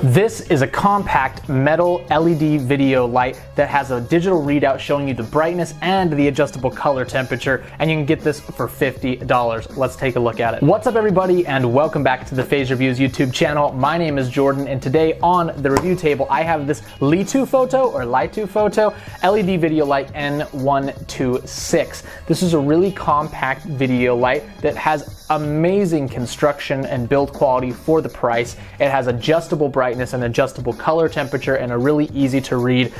This is a compact metal LED video light that has a digital readout showing you the brightness and the adjustable color temperature, and you can get this for $50. Let's take a look at it. What's up everybody, and welcome back to the Phase Reviews YouTube channel. My name is Jordan, and today on the review table I have this LituFoto LED video light N126. This is a really compact video light that has amazing construction and build quality for the price. It has adjustable brightness and adjustable color temperature and a really easy to read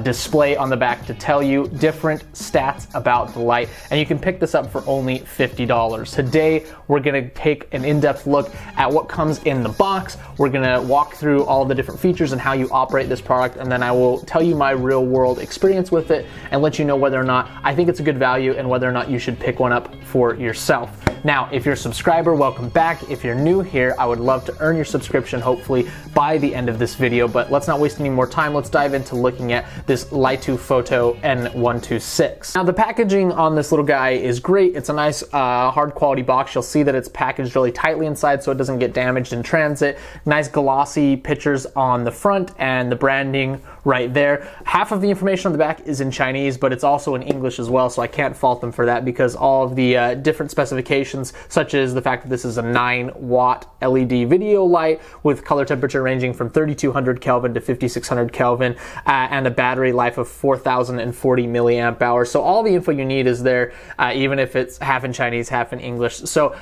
display on the back to tell you different stats about the light, and you can pick this up for only $50. Today we're going to take an in-depth look at what comes in the box. We're going to walk through all the different features and how you operate this product, and then I will tell you my real world experience with it and let you know whether or not I think it's a good value and whether or not you should pick one up for yourself. Now, if you're a subscriber, welcome back. If you're new here, I would love to earn your subscription hopefully by the end of this video, but let's not waste any more time. Let's dive into looking at this LituFoto N126. Now, the packaging on this little guy is great. It's a nice hard quality box. You'll see that it's packaged really tightly inside so it doesn't get damaged in transit. Nice glossy pictures on the front and the branding right there. Half of the information on the back is in Chinese, but it's also in English as well, so I can't fault them for that because all of the different specifications, such as the fact that this is a 9-watt LED video light with color temperature ranging from 3200 Kelvin to 5600 Kelvin and a battery life of 4040 milliamp hours. So all the info you need is there, even if it's half in Chinese, half in English. So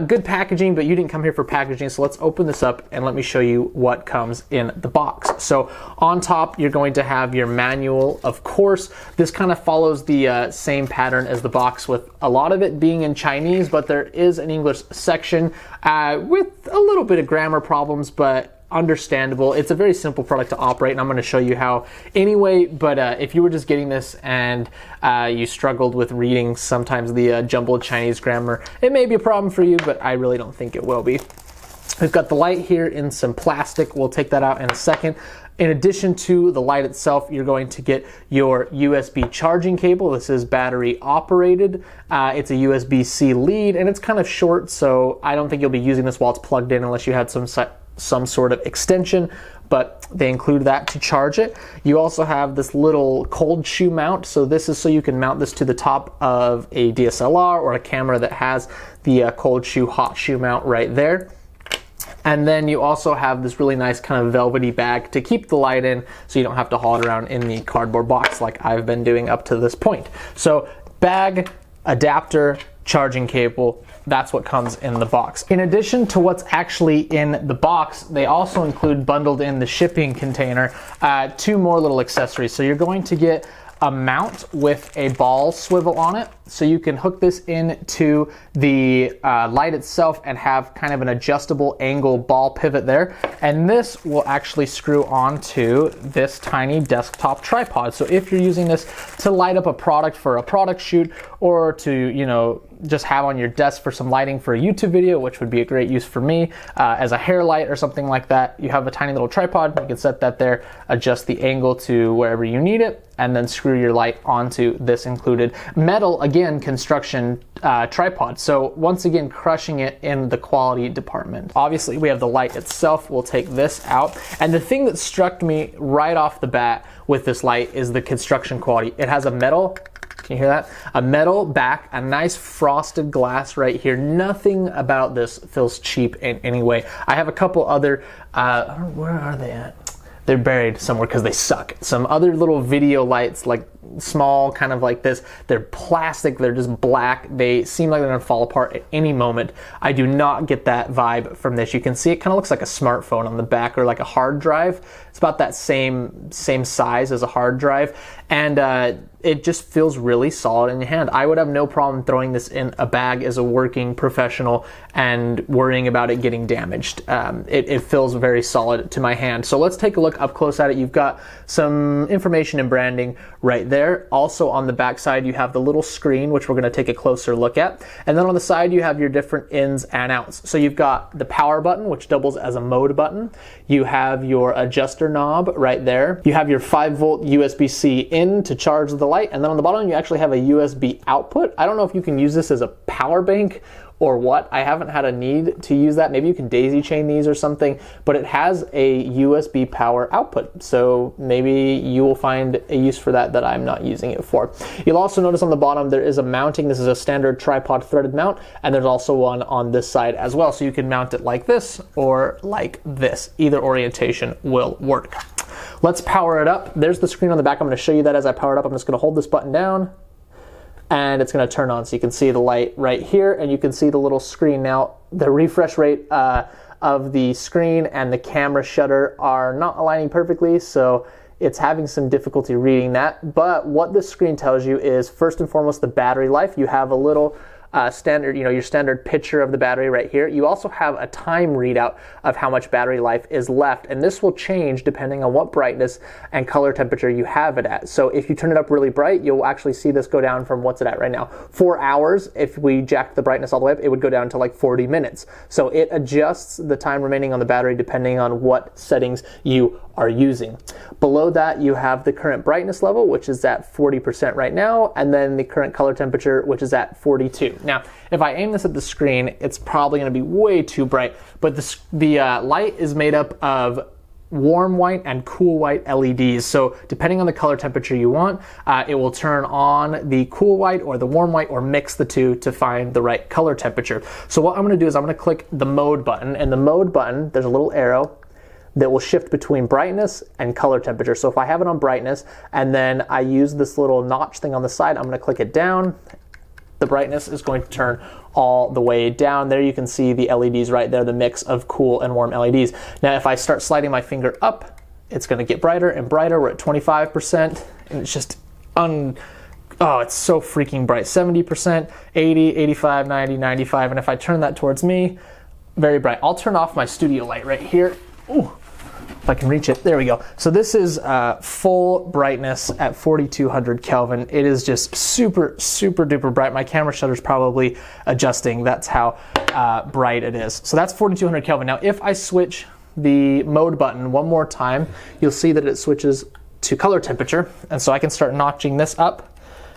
good packaging, but you didn't come here for packaging, so let's open this up and let me show you what comes in the box. So on top, you're going to have your manual, of course. This kind of follows the same pattern as the box, with a lot of it being in Chinese, but there is an English section with a little bit of grammar problems, but understandable. It's a very simple product to operate, and I'm going to show you how anyway, but if you were just getting this and you struggled with reading sometimes the jumbled Chinese grammar, it may be a problem for you, but I really don't think it will be. We've got the light here in some plastic. We'll take that out in a second. In addition to the light itself, you're going to get your USB charging cable. This is battery operated. It's a USB-C lead, and it's kind of short, so I don't think you'll be using this while it's plugged in unless you had some sort of extension, but they include that to charge it. You also have this little cold shoe mount. So this is so you can mount this to the top of a DSLR or a camera that has the cold shoe, hot shoe mount right there. And then you also have this really nice kind of velvety bag to keep the light in so you don't have to haul it around in the cardboard box like I've been doing up to this point. So bag, adapter, charging cable, that's what comes in the box. In addition to what's actually in the box, they also include, bundled in the shipping container, 2 more little accessories. So you're going to get a mount with a ball swivel on it, so you can hook this into the light itself and have kind of an adjustable angle ball pivot there. And this will actually screw onto this tiny desktop tripod. So if you're using this to light up a product for a product shoot, or to, you know, just have on your desk for some lighting for a YouTube video, which would be a great use for me, as a hair light or something like that, you have a tiny little tripod. You can set that there, adjust the angle to wherever you need it, and then screw your light onto this included metal, again, construction tripod. So once again, crushing it in the quality department. Obviously, we have the light itself. We'll take this out. And the thing that struck me right off the bat with this light is the construction quality. It has a metal, can you hear that? A metal back, a nice frosted glass right here. Nothing about this feels cheap in any way. I have a couple other, where are they at? They're buried somewhere because they suck. Some other little video lights, like small, kind of like this. They're plastic, they're just black. They seem like they're gonna fall apart at any moment. I do not get that vibe from this. You can see it kind of looks like a smartphone on the back, or like a hard drive. It's about that same size as a hard drive. And it just feels really solid in your hand. I would have no problem throwing this in a bag as a working professional and worrying about it getting damaged. It feels very solid to my hand. So let's take a look up close at it. You've got some information and branding right there. Also on the back side, you have the little screen, which we're gonna take a closer look at. And then on the side, you have your different ins and outs. So you've got the power button, which doubles as a mode button. You have your adjuster knob right there. You have your 5-volt USB-C in to charge the light, and then on the bottom you actually have a USB output. I don't know if you can use this as a power bank or what. I haven't had a need to use that. Maybe you can daisy chain these or something, but it has a USB power output. So maybe you will find a use for that I'm not using it for. You'll also notice on the bottom there is a mounting. This is a standard tripod threaded mount, and there's also one on this side as well. So you can mount it like this or like this. Either orientation will work. Let's power it up. There's the screen on the back. I'm going to show you that as I power it up. I'm just going to hold this button down and it's going to turn on. So you can see the light right here and you can see the little screen. Now, the refresh rate of the screen and the camera shutter are not aligning perfectly, so it's having some difficulty reading that. But what this screen tells you is, first and foremost, the battery life. You have a little standard, your standard picture of the battery right here. You also have a time readout of how much battery life is left, and this will change depending on what brightness and color temperature you have it at. So if you turn it up really bright, you'll actually see this go down from what's it at right now, 4 hours. If we jacked the brightness all the way up, it would go down to like 40 minutes. So it adjusts the time remaining on the battery depending on what settings you are using. Below that, you have the current brightness level, which is at 40% right now, and then the current color temperature, which is at 42. Now, if I aim this at the screen, it's probably going to be way too bright, but the light is made up of warm white and cool white LEDs. So depending on the color temperature you want, it will turn on the cool white or the warm white, or mix the two to find the right color temperature. So what I'm going to do is I'm going to click the mode button, and the mode button, there's a little arrow that will shift between brightness and color temperature. So if I have it on brightness and then I use this little notch thing on the side, I'm going to click it down. The brightness is going to turn all the way down. There you can see the LEDs right there, the mix of cool and warm LEDs. Now if I start sliding my finger up, it's going to get brighter and brighter. We're at 25% and it's just oh, it's so freaking bright. 70%, 80, 85, 90, 95, and if I turn that towards me, very bright. I'll turn off my studio light right here. Ooh. If I can reach it, there we go. So this is full brightness at 4200 Kelvin. It is just super, super duper bright. My camera shutter's probably adjusting. That's how bright it is. So that's 4200 Kelvin. Now, if I switch the mode button one more time, you'll see that it switches to color temperature. And so I can start notching this up.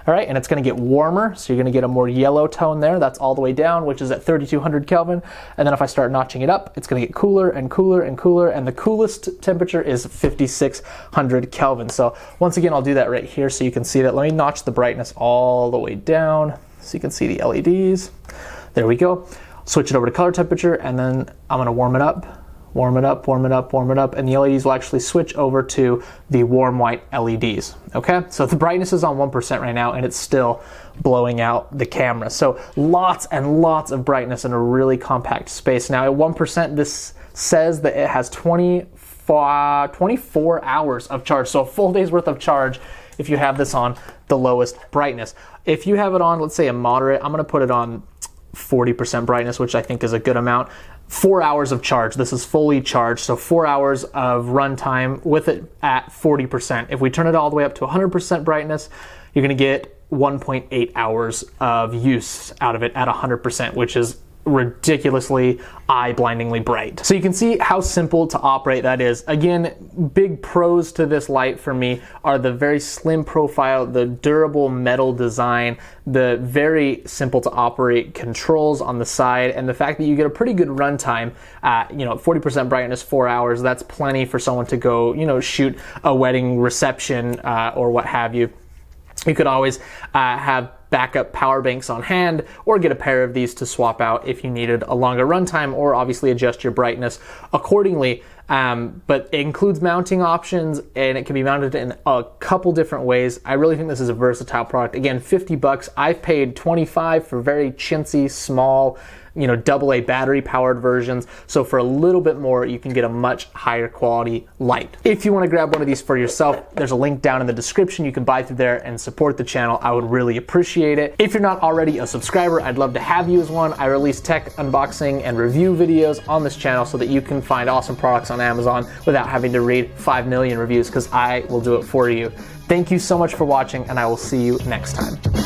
All right, and it's going to get warmer, so you're going to get a more yellow tone there. That's all the way down, which is at 3200 Kelvin. And then if I start notching it up, it's going to get cooler and cooler and cooler, and the coolest temperature is 5600 Kelvin. So once again, I'll do that right here so you can see that. Let me notch the brightness all the way down so you can see the LEDs. There we go. Switch it over to color temperature, and then I'm going to warm it up. Warm it up, warm it up, warm it up, and the LEDs will actually switch over to the warm white LEDs, okay? So the brightness is on 1% right now, and it's still blowing out the camera. So lots and lots of brightness in a really compact space. Now at 1%, this says that it has 24 hours of charge, so a full day's worth of charge if you have this on the lowest brightness. If you have it on, let's say a moderate, I'm gonna put it on 40% brightness, which I think is a good amount. 4 hours of charge. This is fully charged, so 4 hours of runtime with it at 40%. If we turn it all the way up to 100% brightness, you're going to get 1.8 hours of use out of it at 100%, which is ridiculously eye-blindingly bright. So you can see how simple to operate that is. Again, big pros to this light for me are the very slim profile, the durable metal design, the very simple to operate controls on the side, and the fact that you get a pretty good runtime at 40% brightness, 4 hours. That's plenty for someone to go shoot a wedding reception or what have you. You could always have backup power banks on hand, or get a pair of these to swap out if you needed a longer runtime, or obviously adjust your brightness accordingly. But it includes mounting options, and it can be mounted in a couple different ways. I really think this is a versatile product. Again, 50 bucks. I've paid 25 for very chintzy, small, AA battery powered versions. So for a little bit more, you can get a much higher quality light. If you want to grab one of these for yourself, there's a link down in the description. You can buy through there and support the channel. I would really appreciate it. If you're not already a subscriber, I'd love to have you as one. I release tech unboxing and review videos on this channel so that you can find awesome products on Amazon without having to read 5 million reviews, because I will do it for you. Thank you so much for watching, and I will see you next time.